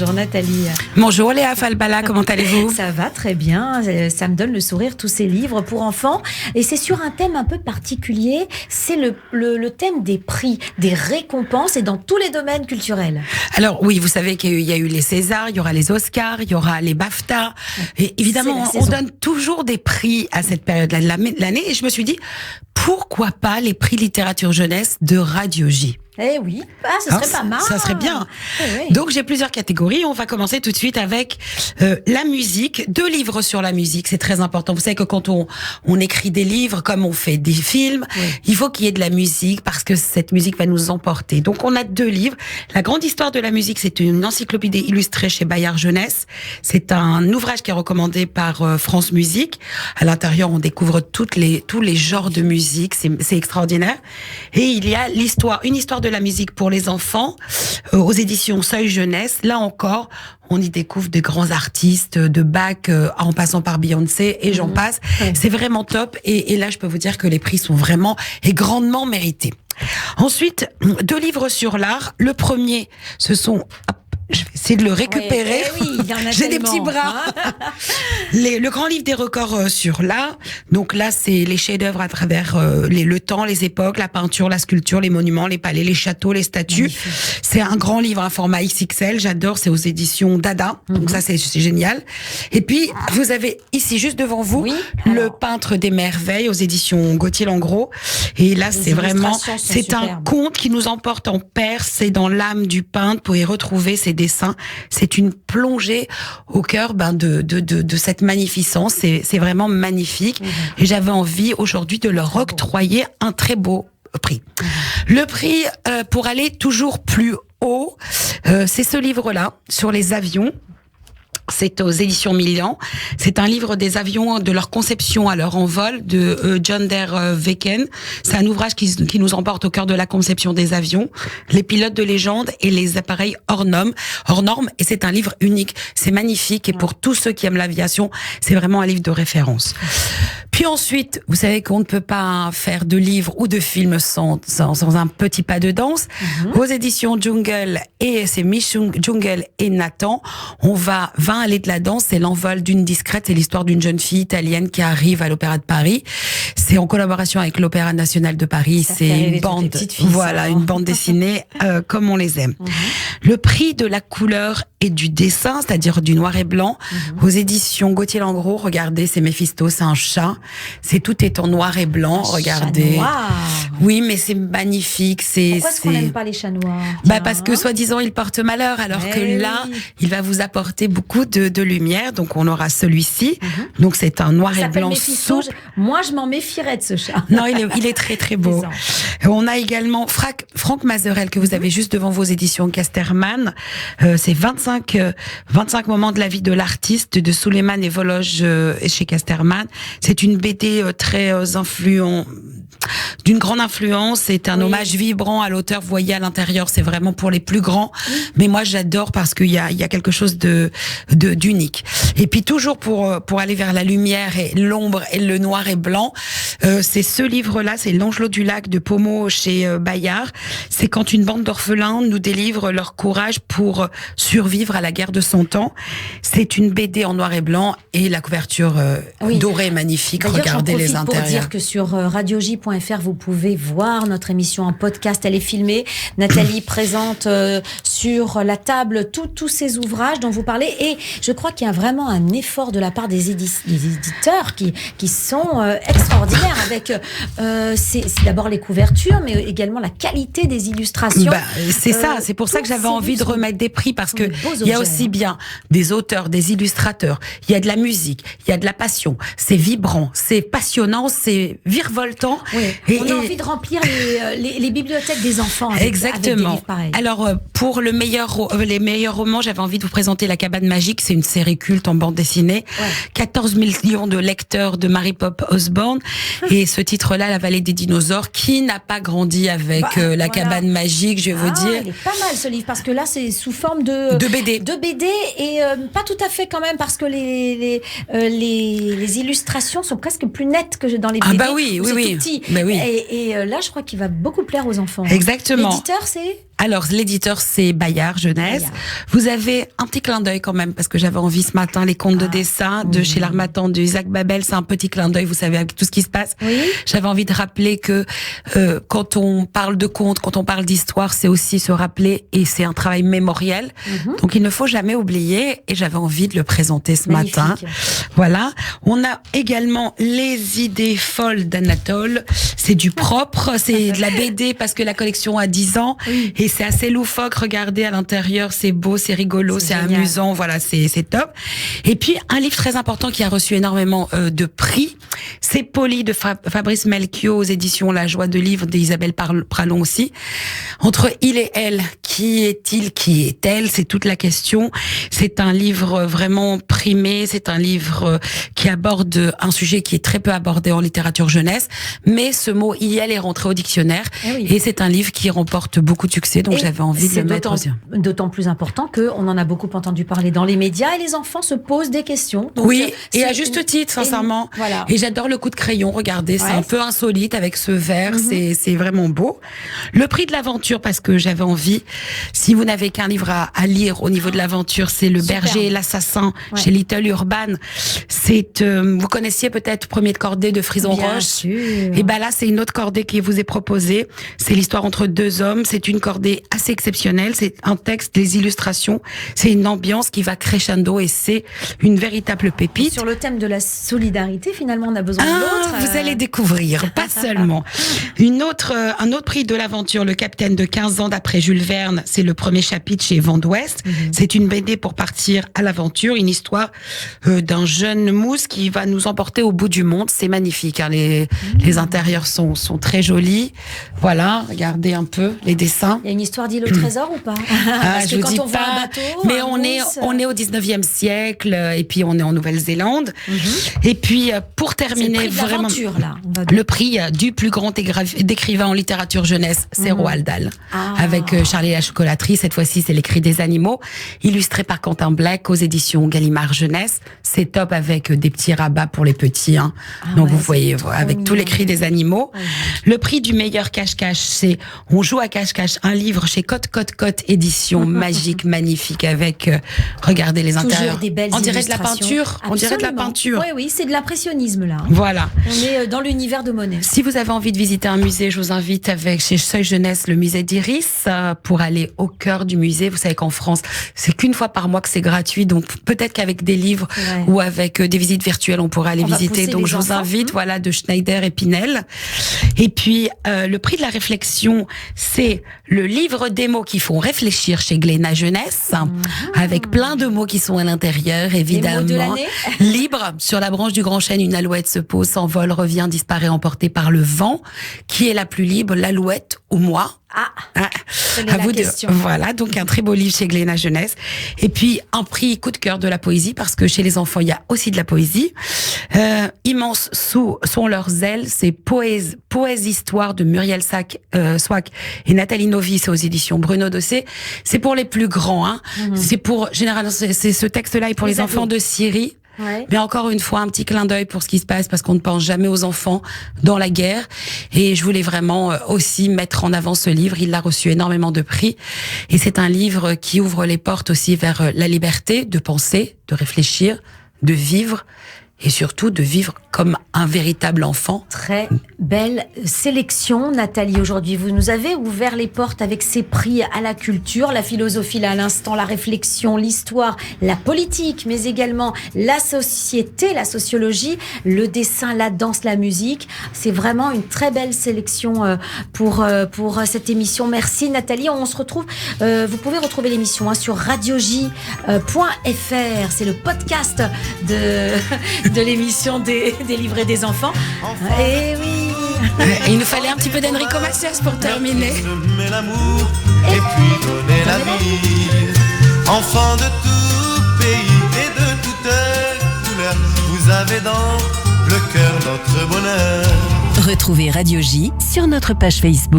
Bonjour Nathalie. Bonjour Léa Falbala, comment allez-vous? Ça va très bien, ça me donne le sourire tous ces livres pour enfants et c'est sur un thème un peu particulier, c'est le thème des prix, des récompenses et dans tous les domaines culturels. Alors oui, vous savez qu'il y a eu les Césars, il y aura les Oscars, il y aura les BAFTA et évidemment on donne toujours des prix à cette période-là de l'année et je me suis dit pourquoi pas les prix littérature jeunesse de Radio J. Eh oui, ce serait pas mal. Ça serait bien. Eh oui. Donc j'ai plusieurs catégories. On va commencer tout de suite avec la musique. 2 livres sur la musique, c'est très important. Vous savez que quand on écrit des livres, comme on fait des films, il faut qu'il y ait de la musique parce que cette musique va nous emporter. Donc on a 2 livres. La grande histoire de la musique, c'est une encyclopédie illustrée chez Bayard Jeunesse. C'est un ouvrage qui est recommandé par France Musique. À l'intérieur, on découvre tous les genres de musique. C'est extraordinaire. Et il y a une histoire de la musique pour les enfants aux éditions Seuil Jeunesse. Là encore, on y découvre de grands artistes, de Bach en passant par Beyoncé et j'en passe. C'est vraiment top et là je peux vous dire que les prix sont vraiment et grandement mérités. Ensuite, 2 livres sur l'art. Le premier, ce sont... Je vais essayer de le récupérer. Oui, il y en a J'ai tellement, des petits bras. Le grand livre des records sur l'art. Donc là, c'est les chefs-d'œuvre à travers le temps, les époques, la peinture, la sculpture, les monuments, les palais, les châteaux, les statues. Magnifique. C'est un grand livre, un format XXL. J'adore. C'est aux éditions Dada. Donc ça, c'est génial. Et puis, vous avez ici, juste devant vous, le peintre des merveilles aux éditions Gauthier-Langros. Et là, c'est vraiment, c'est un conte qui nous emporte en Perse. C'est dans l'âme du peintre pour y retrouver ses dessins. C'est une plongée au cœur de cette magnificence. C'est vraiment magnifique. Et j'avais envie aujourd'hui de leur octroyer un très beau prix. Le prix pour aller toujours plus haut, c'est ce livre-là sur les avions. C'est aux éditions Millian. C'est un livre des avions, de leur conception à leur envol, de John der Weken. C'est un ouvrage qui nous emporte au cœur de la conception des avions, les pilotes de légende et les appareils hors normes. Et c'est un livre unique. C'est magnifique et pour tous ceux qui aiment l'aviation, c'est vraiment un livre de référence. Puis ensuite, vous savez qu'on ne peut pas faire de livre ou de film sans un petit pas de danse. Aux éditions Jungle, et c'est Miss Jungle et Nathan, on va aller de la danse. C'est l'envol d'une discrète. C'est l'histoire d'une jeune fille italienne qui arrive à l'Opéra de Paris. C'est en collaboration avec l'Opéra National de Paris. C'est une bande, une bande dessinée comme on les aime. Le prix de la couleur et du dessin, c'est-à-dire du noir et blanc, aux éditions Gauthier-Langros. Regardez, c'est Méphisto, c'est un chat. Tout est en noir et blanc. Regardez. Chat noir. Oui, mais c'est magnifique. Pourquoi est-ce qu'on n'aime pas les chats noirs? Parce que soi-disant il porte malheur, alors que là, il va vous apporter beaucoup de lumière. Donc on aura celui-ci. Donc c'est un noir et blanc souple. Moi, je m'en méfierais de ce chat. Non, il est très très beau. On a également Franck Mazerel que vous avez juste devant vos éditions Casterman. C'est 25 moments de la vie de l'artiste de Suleiman et Vologe chez Casterman. C'est une BD très d'une grande influence. C'est un hommage vibrant à l'auteur. Vous voyez à l'intérieur, c'est vraiment pour les plus grands. Mais moi, j'adore parce qu'il y a quelque chose d'unique. Et puis toujours pour aller vers la lumière et l'ombre et le noir et blanc, c'est ce livre-là, c'est L'Angelot du Lac de Pommeau chez Bayard. C'est quand une bande d'orphelins nous délivre leur courage pour survivre à la guerre de 100 ans. C'est une BD en noir et blanc et la couverture dorée magnifique. Regardez les intérieurs. Pour dire que sur radioj.fr, vous pouvez voir notre émission en podcast. Elle est filmée. Nathalie présente sur la table tous ces ouvrages dont vous parlez. Et je crois qu'il y a vraiment un effort de la part des éditeurs qui sont extraordinaires avec c'est d'abord les couvertures, mais également la qualité des illustrations. C'est ça. C'est pour ça que j'avais envie de remettre des prix parce que il y a aussi bien des auteurs, des illustrateurs. Il y a de la musique, il y a de la passion. C'est vibrant, c'est passionnant, c'est virevoltant. Et on a envie de remplir les bibliothèques des enfants. Exactement. Avec des livres pareils. Alors pour les meilleurs romans, j'avais envie de vous présenter La Cabane Magique. C'est une série culte en bande dessinée. 14 millions de lecteurs de Mary Pop Osborne. Et ce titre-là, La Vallée des dinosaures, qui n'a pas grandi avec La Cabane Magique, je vais vous dire. Il est pas mal ce livre parce que là, c'est sous forme de BD. De BD et pas tout à fait quand même parce que les illustrations sont presque plus nettes que dans les BD. Oui. Tout petit. Et là, je crois qu'il va beaucoup plaire aux enfants. Exactement. L'éditeur, c'est Alors, l'éditeur, c'est Bayard Jeunesse. Bayard. Vous avez un petit clin d'œil quand même, parce que j'avais envie ce matin, les contes de dessin de chez l'Harmattan de Isaac Babel, c'est un petit clin d'œil, vous savez, avec tout ce qui se passe. Oui. J'avais envie de rappeler que quand on parle de contes, quand on parle d'histoire, c'est aussi se rappeler, et c'est un travail mémoriel. Donc, il ne faut jamais oublier, et j'avais envie de le présenter ce matin. Voilà. On a également Les idées folles d'Anatole. C'est du propre, c'est de la BD parce que la collection a 10 ans et c'est assez loufoque. Regardez à l'intérieur, c'est beau, c'est rigolo, c'est amusant. Voilà, c'est top. Et puis, un livre très important qui a reçu énormément de prix, c'est Polly de Fabrice Melchior aux éditions La Joie de Livre d'Isabelle Pralon aussi. Entre il et elle, qui est-il, qui est-elle? C'est toute la question. C'est un livre vraiment primé, c'est un livre qui aborde un sujet qui est très peu abordé en littérature jeunesse, mais ce mot il est rentré au dictionnaire et c'est un livre qui remporte beaucoup de succès, donc j'avais envie de le mettre aussi. D'autant plus important qu'on en a beaucoup entendu parler dans les médias et les enfants se posent des questions. Donc oui, et à juste titre, sincèrement. Voilà. Et j'adore le coup de crayon, regardez, c'est un peu insolite avec ce vert, c'est vraiment beau. Le prix de l'aventure, parce que j'avais envie, si vous n'avez qu'un livre à lire au niveau de l'aventure, c'est Le berger et l'assassin chez Little Urban. C'est, vous connaissiez peut-être Premier de cordée de Frison Roche. Et ben là, c'est une autre cordée qui vous est proposée. C'est l'histoire entre deux hommes. C'est une cordée assez exceptionnelle. C'est un texte, des illustrations. C'est une ambiance qui va crescendo et c'est une véritable pépite. Et sur le thème de la solidarité, finalement, on a besoin de l'autre. Vous allez découvrir, pas seulement. Un autre prix de l'aventure, Le Capitaine de 15 ans d'après Jules Verne. C'est le premier chapitre chez Vent d'Ouest. C'est une BD pour partir à l'aventure. Une histoire d'un jeune mousse qui va nous emporter au bout du monde. C'est magnifique. Hein. Les intérieurs sont très jolis. Voilà, regardez un peu les dessins. Il y a une histoire d'île au trésor ou pas? Parce que quand on voit un bateau, mais on est au 19e siècle et puis on est en Nouvelle-Zélande. Et puis pour terminer vraiment là, le prix du plus grand écrivain en littérature jeunesse, c'est Roald Dahl, avec Charlie et la chocolaterie. Cette fois-ci, c'est Les Cris des animaux, illustré par Quentin Blake aux éditions Gallimard Jeunesse. C'est top avec des petits rabats pour les petits. Hein. Donc vous voyez, avec tous les cris des animaux. Le prix du meilleur cache-cache, c'est On joue à cache-cache, un livre chez Cote édition magique, magnifique, avec regardez les intérieurs. Des belles on dirait de la peinture. Absolument. On dirait de la peinture. Oui, c'est de l'impressionnisme là. Voilà. On est dans l'univers de Monet. Si vous avez envie de visiter un musée, je vous invite avec chez Seuil Jeunesse le musée d'Iris pour aller au cœur du musée. Vous savez qu'en France, c'est qu'une fois par mois que c'est gratuit, donc peut-être qu'avec des livres ou avec des visites virtuelles, on pourrait aller visiter. Donc je vous invite, voilà, de Schneider et Pinel. Et puis le prix de la réflexion, c'est le livre des mots qui font réfléchir chez Glénat Jeunesse, avec plein de mots qui sont à l'intérieur, évidemment. Les mots de l'année. Libre, sur la branche du grand chêne, une alouette se pose, s'envole, revient, disparaît, emportée par le vent. Qui est la plus libre, l'alouette ou moi? À vous de... Voilà, donc un très beau livre chez Glénat Jeunesse. Et puis un prix coup de cœur de la poésie, parce que chez les enfants il y a aussi de la poésie. Immenses sont leurs ailes, c'est Poèse Histoire de Muriel Swack et Nathalie Novice aux éditions Bruno Dossé. C'est pour les plus grands, hein. C'est pour généralement c'est ce texte-là est pour les enfants de Syrie. Mais encore une fois, un petit clin d'œil pour ce qui se passe, parce qu'on ne pense jamais aux enfants dans la guerre. Et je voulais vraiment aussi mettre en avant ce livre. Il a reçu énormément de prix. Et c'est un livre qui ouvre les portes aussi vers la liberté de penser, de réfléchir, de vivre. Et surtout de vivre comme un véritable enfant. Très belle sélection, Nathalie. Aujourd'hui, vous nous avez ouvert les portes avec ces prix à la culture, la philosophie là à l'instant, la réflexion, l'histoire, la politique, mais également la société, la sociologie, le dessin, la danse, la musique. C'est vraiment une très belle sélection pour cette émission. Merci Nathalie. On se retrouve. Vous pouvez retrouver l'émission sur radioj.fr. C'est le podcast de l'émission des livrets des enfants. Et oui. Il nous fallait un petit peu d'Enrico Macias pour terminer. Semer l'amour et puis donner la vie. Enfants de tout pays et de toutes couleurs, vous avez dans le cœur notre bonheur. Retrouvez Radio J sur notre page Facebook.